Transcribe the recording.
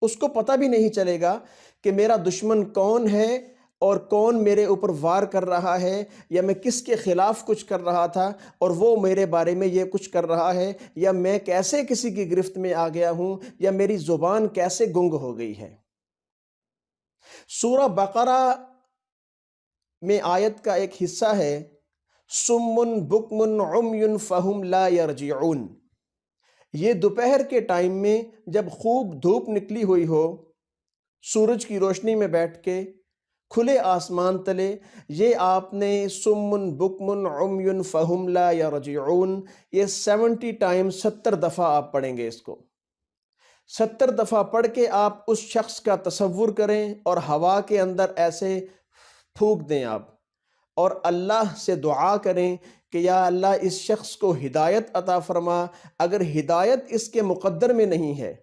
اس کو پتہ بھی نہیں چلے گا کہ میرا دشمن کون ہے اور کون میرے اوپر وار کر رہا ہے، یا میں کس کے خلاف کچھ کر رہا تھا اور وہ میرے بارے میں یہ کچھ کر رہا ہے، یا میں کیسے کسی کی گرفت میں آ گیا ہوں، یا میری زبان کیسے گنگ ہو گئی ہے۔ سورہ بقرہ میں آیت کا ایک حصہ ہے، سم بکم عمی فہم لا یرجعون۔ یہ دوپہر کے ٹائم میں جب خوب دھوپ نکلی ہوئی ہو، سورج کی روشنی میں بیٹھ کے کھلے آسمان تلے، یہ آپ نے سم بکم عمی فہم لا یرجعون یہ 70 ٹائم 70 دفعہ آپ پڑھیں گے۔ اس کو 70 دفعہ پڑھ کے آپ اس شخص کا تصور کریں اور ہوا کے اندر ایسے پھونک دیں آپ، اور اللہ سے دعا کریں کہ یا اللہ اس شخص کو ہدایت عطا فرما، اگر ہدایت اس کے مقدر میں نہیں ہے